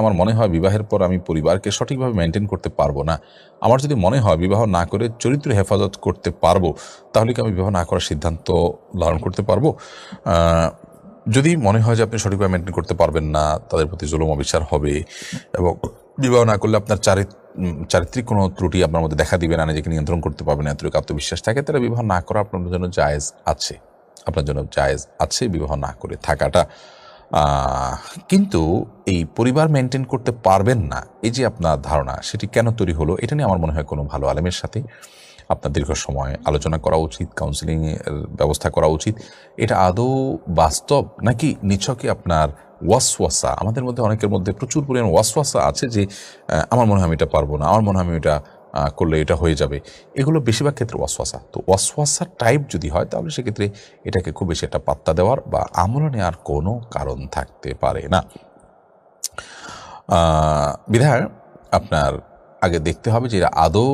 আমার মনে হয় বিবাহের পর আমি পরিবারকে সঠিকভাবে মেনটেন করতে পারবো না। আমার যদি মনে হয় বিবাহ না করে চরিত্র হেফাজত করতে পারবো, তাহলে কি আমি বিবাহ না করার সিদ্ধান্ত ধারণ করতে পারবো? যদি মনে হয় যে আপনি সঠিকভাবে মেনটেন করতে পারবেন না, তাদের প্রতি জুলুম অবিচার হবে এবং বিবাহ না করলে আপনার চারিত্রিক কোনো ত্রুটি আপনার মধ্যে দেখা দিবে না, নিজেকে নিয়ন্ত্রণ করতে পারবেন না, এতটুকু আত্মবিশ্বাস থাকে, তাহলে বিবাহ না করা আপনার জন্য জায়েজ আছে। আপনার জন্য জায়েজ আছে বিবাহ না করে থাকাটা। কিন্তু এই পরিবার মেনটেন করতে পারবেন না, এই যে আপনার ধারণা, সেটি কেন তৈরি হলো? এটা নিয়ে আমার মনে হয় কোনো ভালো আলেমের সাথে আপনার দীর্ঘ সময় আলোচনা করা উচিত, কাউন্সিলিং এর ব্যবস্থা করা উচিত। এটা আদৌ বাস্তব নাকি নিছকে আপনার ওয়াসওয়াসা? আমাদের মধ্যে অনেকের মধ্যে প্রচুর পরিমাণ ওয়াসওয়াসা আছে যে আমার মনে হয় আমি এটা পারবো না, আমার মনে হয় আমি এটা করলে এটা হয়ে যাবে। এগুলো বেশিরভাগ ক্ষেত্রে ওয়াসওয়াসা। তো ওয়াসওয়াসা টাইপ যদি হয়, তাহলে সেক্ষেত্রে এটাকে খুব বেশি একটা পাত্তা দেওয়ার বা আমল নেওয়ার কোনো কারণ থাকতে পারে না। বিধায় আপনার আগে দেখতে হবে যে এরা আদৌ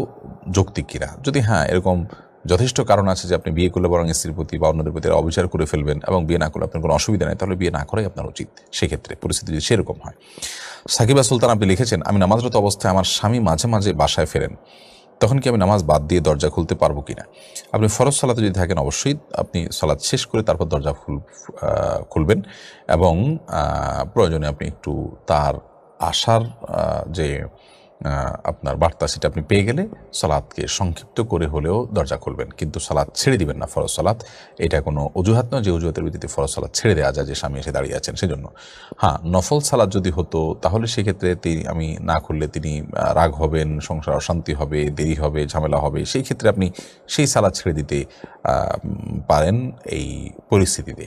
যৌক্তিক কিনা। যদি হ্যাঁ এরকম যথেষ্ট কারণ আছে যে আপনি বিয়ে করলে বরং স্ত্রীর প্রতি বা অন্যদের প্রতি অবিচার করে ফেলবেন এবং বিয়ে না করলে আপনার কোনো অসুবিধা নেই, তাহলে বিয়ে না করাই আপনার উচিত। সেক্ষেত্রে পরিস্থিতি যদি সেরকম হয়। সাকিবা সুলতান আপনি লিখেছেন, আমি নামাজরত অবস্থায় আমার স্বামী মাঝে মাঝে বাসায় ফেরেন, তখন কি আমি নামাজ বাদ দিয়ে দরজা খুলতে পারবো কিনা? আপনি ফরজ সালাতে যদি থাকেন, অবশ্যই আপনি সালাত শেষ করে তারপর দরজা খুলবেন এবং প্রয়োজনে আপনি একটু তার আসার যে আপনার বার্তা, সেটা আপনি পেয়ে গেলে সালাতকে সংক্ষিপ্ত করে হলেও দরজা খুলবেন, কিন্তু সালাত ছেড়ে দিবেন না। ফরজ সালাত এটা কোনো অজুহাত নয় যে অজুহাতের ভিত্তিতে ফরজ সালাত ছেড়ে দেওয়া যায়, যে স্বামী এসে দাঁড়িয়ে আছেন সেজন্য। হ্যাঁ, নফল সালাত যদি হতো, তাহলে সেক্ষেত্রে আমি না খুললে তিনি রাগ হবেন, সংসার অশান্তি হবে, দেরি হবে, ঝামেলা হবে, সেই ক্ষেত্রে আপনি সেই সালাত ছেড়ে দিতে পারেন এই পরিস্থিতিতে।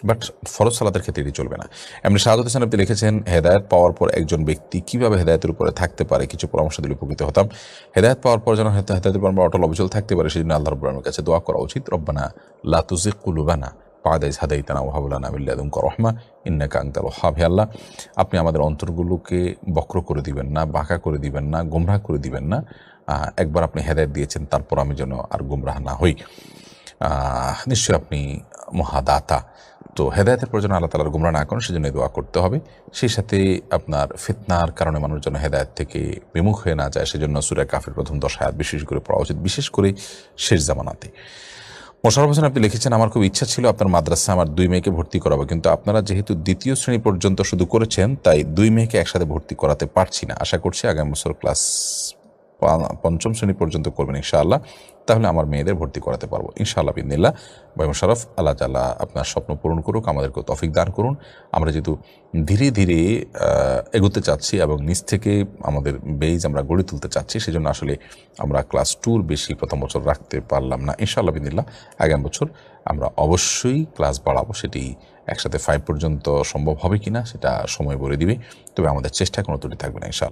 বাট ফরজ সালাতের ক্ষেত্রে এটি চলবে না। এমনি শাহাদত হোসেন আপনি লিখেছেন, হেদায়েত পাওয়ার পর একজন ব্যক্তি কিভাবে হেদায়েতের উপরে থাকতে পারে, কিছু পরামর্শ দিলে উপকৃত হতাম। হেদায়েত পাওয়ার পর যেন হেদায়েতের উপর অটল অবিচল থাকতে পারে, সেই জন্য আল্লাহ রাব্বুল আলামিনের কাছে দোয়া করা উচিত। রব্বানা লা তুযিগ কুলুবানা বা'দা ইয হাদাইতানা ওয়া হাব লানা মিন লাদুনকা রাহমা ইন্নাকা আনতাল ওয়াহ্হাব। হে আল্লাহ, আপনি আমাদের অন্তরগুলোকে বক্র করে দিবেন না, বাঁকা করে দিবেন না, গোমরাহ করে দিবেন না। একবার আপনি হেদায়েত দিয়েছেন, তারপর আমি যেন আর গোমরাহ না হই। নিশ্চয়ই আপনি মহাদাতা। তো হেদায়েতের প্রয়োজন আল্লাহ তাআলার গোমরাহ না করেন, সেজন্য দোয়া করতে হবে। সেই সাথে আপনার ফিতনার কারণে মানুষ যেন হেদায়েত থেকে বিমুখ হয়ে না যায়, সেজন্য সূরা কাফের প্রথম 10 আয়াত বিশেষ করে পড়া উচিত, বিশেষ করে শেষ জামানাতে। মোশাররফ হোসেন আপনি লিখেছেন, আমার খুব ইচ্ছা ছিল আপনার মাদ্রাসায় আমার 2 মেয়েকে ভর্তি করাবো, কিন্তু আপনারা যেহেতু 2য় শ্রেণী পর্যন্ত শুধু করেছেন, তাই 2 মেয়েকে একসাথে ভর্তি করাতে পারছি না। আশা করছি আগামী বছর ক্লাস 5ম শ্রেণী পর্যন্ত করবেন ইনশাআল্লাহ, তাহলে আমার মেয়েদের ভর্তি করাতে পারবো ইনশাআল্লাহ বিদিনিল্লাহ। ভাই মোশাররফ, আল্লাহ তাআলা আপনার স্বপ্ন পূরণ করুক, আমাদেরকে তৌফিক দান করুন। আমরা যেহেতু ধীরে ধীরে এগোতে চাচ্ছি এবং নিজ থেকে আমাদের বেজ আমরা গড়ে তুলতে চাচ্ছি, সেজন্য আসলে আমরা ক্লাস 2-র বেশি প্রথম বছর রাখতে পারলাম না। ইনশাআল্লাহ বিদিনিল্লাহ আগামী বছর আমরা অবশ্যই ক্লাস বাড়াবো। সেটি একসাথে 5 পর্যন্ত সম্ভব হবে কিনা সেটা সময় বলে দিবে, তবে আমাদের চেষ্টায় কোনো ত্রুটি থাকবে না ইনশাআল্লাহ।